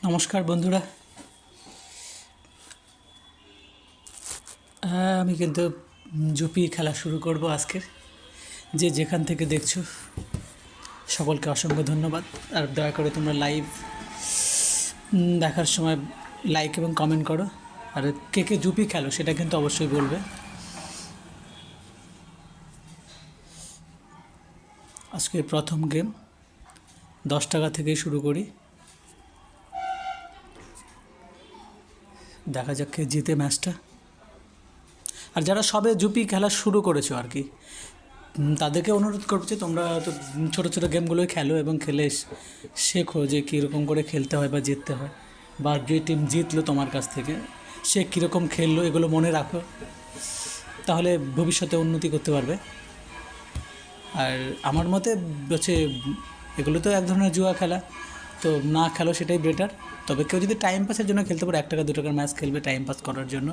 নমস্কার বন্ধুরা। আমি কিন্তু জুপি খেলা শুরু করব আজকের। যে যেখান থেকে দেখছো সকলকে অসংখ্য ধন্যবাদ। আর দয়া করে তোমরা লাইভ দেখার সময় লাইক এবং কমেন্ট করো। আর কে কে জুপি খেলো সেটা কিন্তু অবশ্যই বলবে। আজকে প্রথম গেম 10 টাকা থেকেই শুরু করি। দেখা যাক কে জিতে ম্যাচটা। আর যারা সবে জুপি খেলা শুরু করেছো আর কি, তাদেরকে অনুরোধ করছি তোমরা তো ছোটো ছোটো গেমগুলোই খেলো এবং খেলে শেখো যে কীরকম করে খেলতে হয় বা জিততে হয়, বা যে টিম জিতলো তোমার কাছ থেকে সে কীরকম খেললো এগুলো মনে রাখো, তাহলে ভবিষ্যতে উন্নতি করতে পারবে। আর আমার মতে হচ্ছে এগুলো তো এক ধরনের জুয়া খেলা, তো না খেলো সেটাই বেটার। তবে কেউ যদি টাইম পাসের জন্য খেলতে পারো, 1 টাকা 2 টাকার ম্যাচ খেলবে টাইম পাস করার জন্য,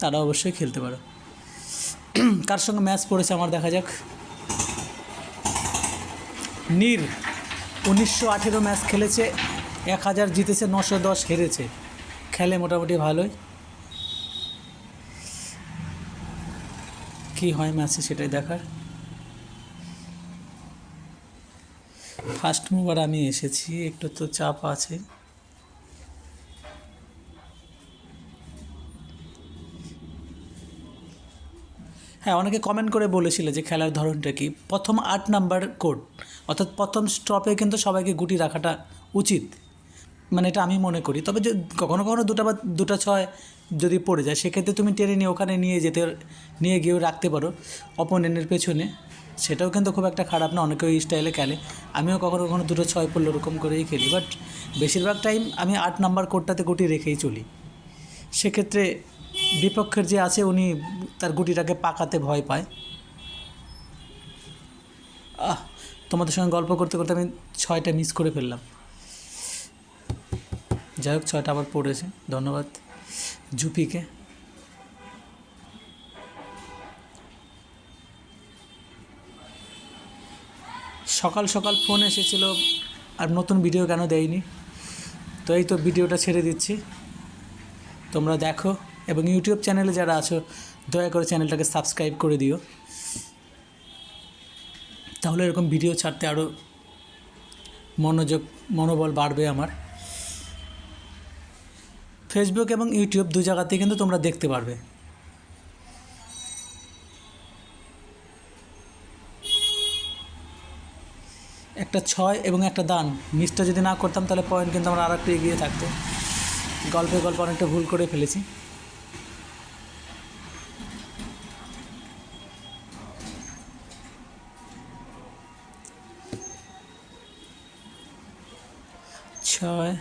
তারা অবশ্যই খেলতে পারো। কার সঙ্গে ম্যাচ পড়েছে আমার দেখা যাক। নীর 1918 ম্যাচ খেলেছে, 1000 জিতেছে, 910 হেরেছে। খেলে মোটামুটি ভালোই। কী হয় ম্যাচে সেটাই দেখার। ফার্স্ট মুভার আমি এসেছি, একটু তো চাপ আছে। হ্যাঁ, অনেকে কমেন্ট করে বলেছিল যে খেলার ধরনটা কি। প্রথম 8 নাম্বার কোড, অর্থাৎ প্রথম স্টপে কিন্তু সবাইকে গুটি রাখাটা উচিত, মানে এটা আমি মনে করি। তবে যে কখনো কখনো দুটা বা দুটা ছয় যদি পড়ে যায়, সেক্ষেত্রে তুমি টেনে নিয়ে ওখানে নিয়ে গিয়েও রাখতে পারো অপোনেন্টের পেছনে, সেটাও কিন্তু খুব একটা খারাপ না। অনেকে ওই স্টাইলে খেলে, আমিও কখনো কখনো দুটো ছয় পড়লে ওরকম করেই খেলি, বাট বেশিরভাগ টাইম আমি 8 নাম্বার কোডটাতে গুটি রেখেই চলি। সেক্ষেত্রে বিপক্ষের যে আছে উনি তার গুটিটাকে পাকাতে ভয় পায়। তোমাদের সঙ্গে গল্প করতে করতে আমি 6টা মিস করে ফেললাম। যাই হোক, 6টা আবার পড়েছে, ধন্যবাদ জুপিকে। সকাল সকাল ফোন এসেছিল আর নতুন ভিডিও কেন দেয়নি, তো এই তো ভিডিওটা ছেড়ে দিচ্ছি, তোমরা দেখো। এবং ইউটিউব চ্যানেলে যারা আছো দয়া করে চ্যানেলটাকে সাবস্ক্রাইব করে দিও, তাহলে এরকম ভিডিও ছাড়তে আরও মনোবল বাড়বে আমার। ফেসবুক এবং ইউটিউব দু জায়গাতেই কিন্তু তোমরা দেখতে পারবে। একটা 6 এবং একটা দান মিসটা যদি না করতাম তাহলে পয়েন্ট কিন্তু আমরা আর একটু এগিয়ে থাকতো। গল্পে অনেকটা ভুল করে ফেলেছি। ছয়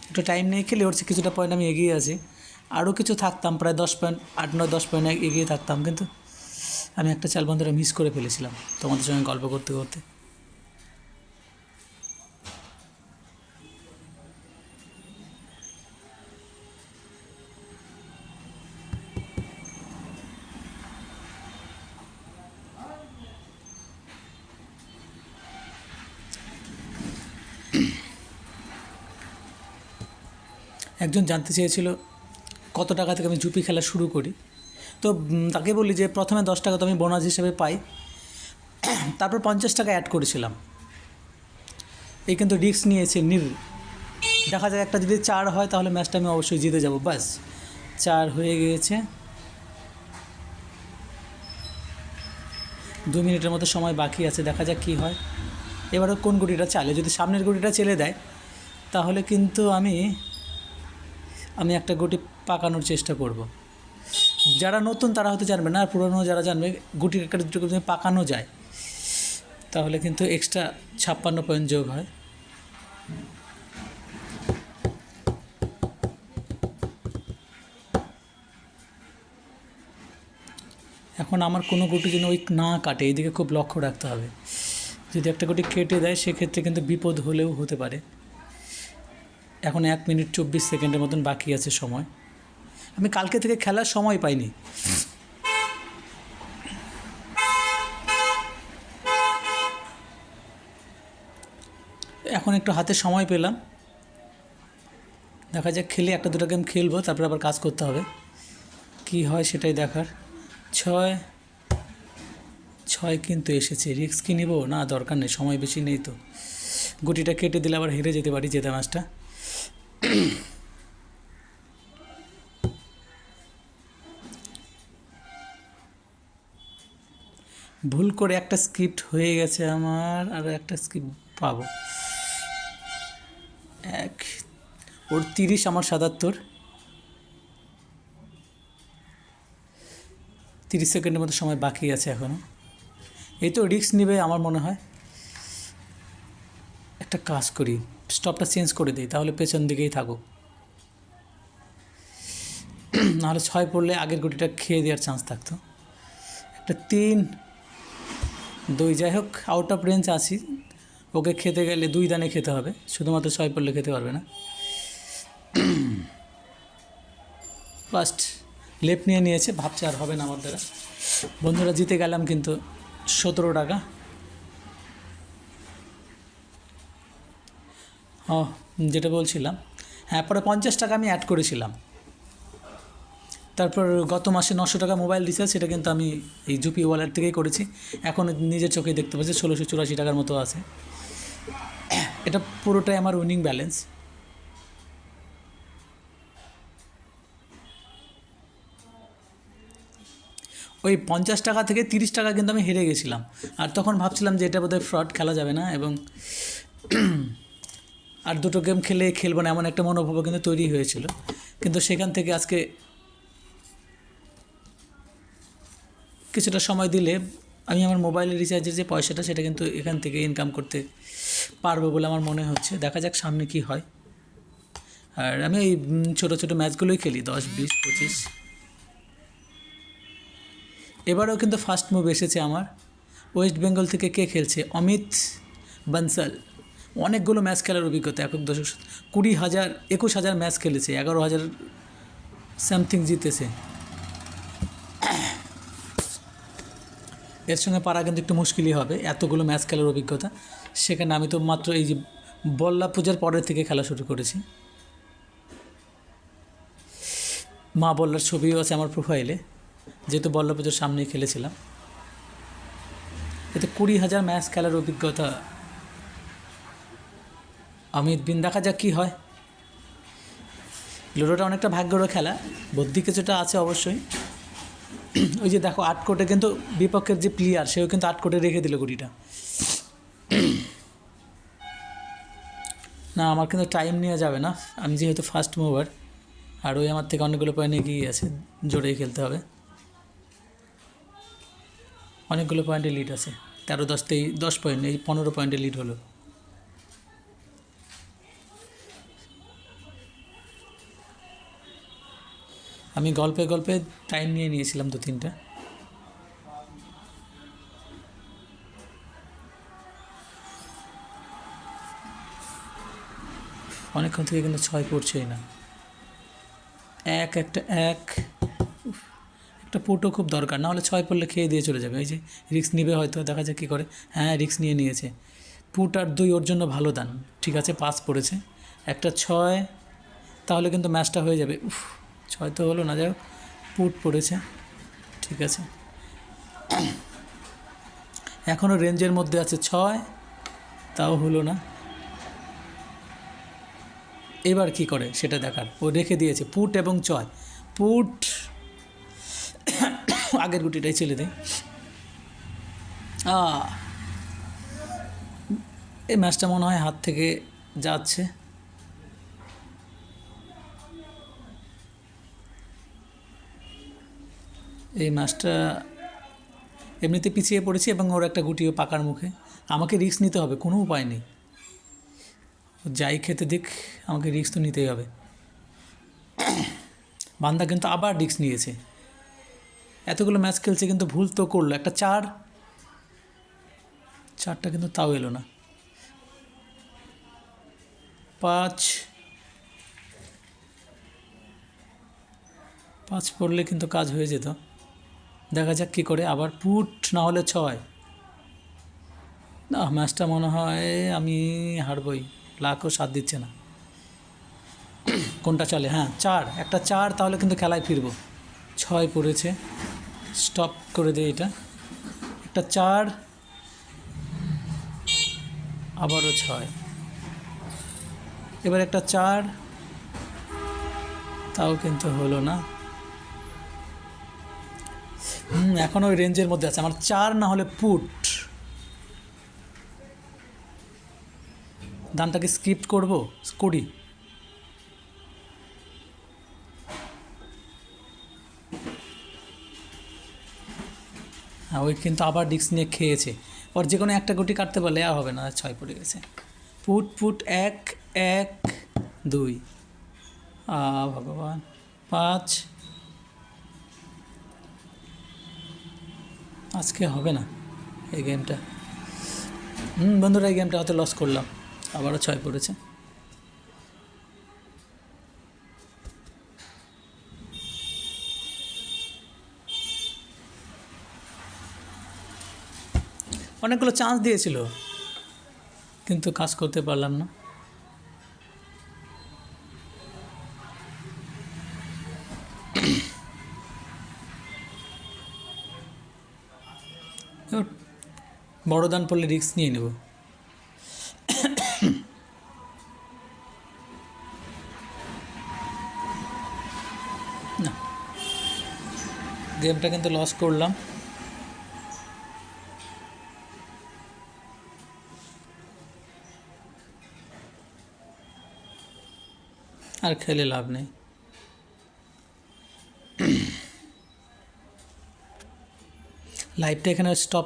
একটু টাইম নিয়ে খেলে ওর কিছুটা পয়েন্ট আমি এগিয়ে আছি। আরও কিছু থাকতাম, প্রায় 10 পয়েন্ট, 8, 9, 10 পয়েন্ট এগিয়ে থাকতাম, কিন্তু আমি একটা চাল বন্ধুরা মিস করে ফেলেছিলাম তোমাদের সঙ্গে গল্প করতে করতে। একজন জানতে চেয়েছিল কত টাকা থেকে আমি জুপি খেলা শুরু করি, তো তাকে বলি যে প্রথমে 10 টাকা তো আমি বোনাস হিসেবে পাই, তারপর 50 টাকা অ্যাড করেছিলাম। এই কিন্তু রিস্ক নিয়েছে নীল। দেখা যায় একটা যদি 4 হয় তাহলে ম্যাচটা আমি অবশ্যই জিতে যাব। বাস 4 হয়ে গিয়েছে, 2 মিনিটের মতো সময় বাকি আছে, দেখা যাক কী হয়। এবারও কোন গুটিটা চালে, যদি সামনের গুটিটা চেলে দেয় তাহলে কিন্তু আমি একটা গুটি পাকানোর চেষ্টা করব। যারা নতুন তারা হয়তো জানবে না, আর পুরনো যারা জানবে গুটির একটা দুটো যদি পাকানো যায় তাহলে কিন্তু এক্সট্রা 56 পয়েন্ট যোগ হয়। এখন আমার কোনো গুটি যেন ওই না কাটে, এইদিকে খুব লক্ষ্য রাখতে হবে। যদি একটা গুটি কেটে দেয় সেক্ষেত্রে কিন্তু বিপদ হলেও হতে পারে। এখন 1 মিনিট 24 সেকেন্ডের মতন বাকি আছে সময়। আমি কালকে থেকে খেলার সময় পাইনি। এখন একটু হাতে সময় পেলাম, দেখা যাক খেলে একটা দুটো গেম খেলবো, তারপরে আবার কাজ করতে হবে, কি হয় সেটাই দেখার। ছয় ছয় কিন্তু এসেছে, রিস্ক কি নিব না, দরকার নেই, সময় বেশি নেই তো। গুটিটা কেটে দিলে আবার হেরে যেতে পারি, জেতা ম্যাচটা। ভুল করে একটা স্ক্রিপ্ট হয়ে গেছে আমার, আর একটা স্ক্রিপ্ট পাবো। এক, ওর 30, আমার 77, 30 সেকেন্ডের মতো সময় বাকি আছে এখনও। এই তো রিস্ক নেবে আমার মনে হয়। একটা কাজ করি, স্টপটা চেঞ্জ করে দিই, তাহলে পেছন দিকেই থাকুক। নাহলে 6 পড়লে আগের গুটিটা খেয়ে দেওয়ার চান্স থাকতো। একটা 3, 2, যাই হোক আউট অফ রেঞ্জ আছি, ওকে খেতে গেলে 2 দানে খেতে হবে, শুধুমাত্র 6 পড়লে খেতে পারবে না। ফার্স্ট লেফট নিয়ে নিয়েছে, ভাবছে আর হবে না আমার দ্বারা। বন্ধুরা জিতে গেলাম কিন্তু 17 টাকা। ও, যেটা বলছিলাম, হ্যাঁ, পরে 50 টাকা আমি অ্যাড করেছিলাম। তারপর গত মাসে 900 টাকা মোবাইল রিচার্জ, সেটা কিন্তু আমি এই জুপি ওয়ালেট থেকেই করেছি। এখন নিজের চোখেই দেখতে পাচ্ছি 1684 টাকার মতো আছে। এটা পুরোটাই আমার উইনিং ব্যালেন্স। ওই 50 টাকা থেকে 30 টাকা কিন্তু আমি হেরে গেছিলাম, আর তখন ভাবছিলাম যে এটা বোধহয় ফ্রড, খেলা যাবে না, এবং আর দুটো গেম খেলবো না, এমন একটা মনোভাবও কিন্তু তৈরি হয়েছিল। কিন্তু সেখান থেকে আজকে কিছুটা সময় দিলে আমি আমার মোবাইলের রিচার্জের যে পয়সাটা, সেটা কিন্তু এখান থেকে ইনকাম করতে পারবো বলে আমার মনে হচ্ছে। দেখা যাক সামনে কি হয়। আর আমি এই ছোটো ছোটো ম্যাচগুলোই খেলি, 10, 20, 25। এবারেও কিন্তু ফার্স্ট মুভ এসেছে আমার। ওয়েস্ট বেঙ্গল থেকে কে খেলছে? অমিত বানসাল। অনেকগুলো ম্যাচ খেলার অভিজ্ঞতা, 20,000, 21,000 ম্যাচ খেলেছে, 11,000 সামথিং জিতেছে। এর সঙ্গে পারা কিন্তু একটু মুশকিলই হবে, এতগুলো ম্যাচ খেলার অভিজ্ঞতা। সেখানে আমি তো মাত্র এই যে বল্লা পূজার পরের থেকে খেলা শুরু করেছি। মা বল্লার ছবিও আছে আমার প্রোফাইলে, যেহেতু বল্লা পুজোর সামনেই খেলেছিলাম। এতে 20,000 ম্যাচ খেলার অভিজ্ঞতা অমিত বিন। দেখা যাক কী হয়। লুডোটা অনেকটা ভাগ্যেরও খেলা, বুদ্ধি কিছুটা আছে অবশ্যই। ওই যে দেখো 8 কোটে কিন্তু বিপক্ষের যে প্লেয়ার, সেও কিন্তু 8 কোটে রেখে দিল গুটিটা। না, আমার কিন্তু টাইম নেওয়া যাবে না, আমি যেহেতু ফার্স্ট মুভার, আর ওই আমার থেকে অনেকগুলো পয়েন্ট এগিয়ে আছে, জোরেই খেলতে হবে। অনেকগুলো পয়েন্টে লিড আছে, 13, 10, 10 পয়েন্ট, এই 15 পয়েন্টে লিড হলো। আমি গল্পে গল্পে টাইম নিয়ে নিয়েছিলাম 2-3টা। অনেকক্ষণ থেকে কিন্তু 6 পড়ছেই না। একটা পুটও খুব দরকার, না হলে 6 পড়লে খেয়ে দিয়ে চলে যাবে। এই যে রিস্ক নিবে হয়তো, দেখা যাক কী করে। হ্যাঁ, রিস্ক নিয়ে নিয়েছে। পুট আর 2 ওর জন্য ভালো দান। ঠিক আছে, 5 পড়েছে, একটা 6, তাহলে কিন্তু ম্যাচটা হয়ে যাবে। 6 তো হলো না, যাই হোক পুট পড়েছে, ঠিক আছে। এখনও রেঞ্জের মধ্যে আছে 6, তাও হলো না। এবার কি করে সেটা দেখার। ও রেখে দিয়েছে পুট এবং 6। পুট, আগের গুটিটাই ছেলে দেয়। এই ম্যাচটা মনে হয় হাত থেকে যাচ্ছে। এই ম্যাচটা এমনিতে পিছিয়ে পড়েছি, এবং ওর একটা গুটিও পাকার মুখে। আমাকে রিস্ক নিতে হবে, কোনো উপায় নেই। যাই খেতে দিক, আমাকে রিস্ক তো নিতেই হবে। বান্দা কিন্তু আবার রিস্ক নিয়েছে, এতগুলো ম্যাচ খেলছে কিন্তু ভুল তো করলো। একটা 4টা কিন্তু তাও এলো না। 5 পড়লে কিন্তু কাজ হয়ে যেত। দেখা যাক কী করে। আবার পুট, না হলে 6। না, ম্যাচটা মনে হয় আমি হারবই, লাখও সাথ দিচ্ছে না। কোনটা চলে? হ্যাঁ, 4, একটা 4, তাহলে কিন্তু খেলায় ফিরবো। 6 পড়েছে, স্টপ করে দিই এটা। একটা 4, আবারও 6, এবার একটা 4, তাও কিন্তু হলো না। এখন ওই রেঞ্জের মধ্যে আছে আমার, 4 না হলে পুট। দানটাকে স্কিপ করবো, করি। হ্যাঁ, ওই কিন্তু আবার রিস্ক নিয়ে খেয়েছে। ওর যে কোনো একটা গুটি কাটতে পারলে আর হবে না, 6 পড়ে গেছে। পুট পুট, 1 1 2, ভগবান, 5। আজকে হবে না এই গেমটা। বন্ধুরা, এই গেমটা হয়তো লস করলাম, আবারও 6 পড়েছে। অনেকগুলো চান্স দিয়েছিল, কিন্তু কাজ করতে পারলাম না। এবার বড় দান পড়লে রিস্ক নিয়ে নেব। না, গেমটা কিন্তু লস করলাম। আর খেলে লাভ নেই। লাইভটা এখানে স্টপ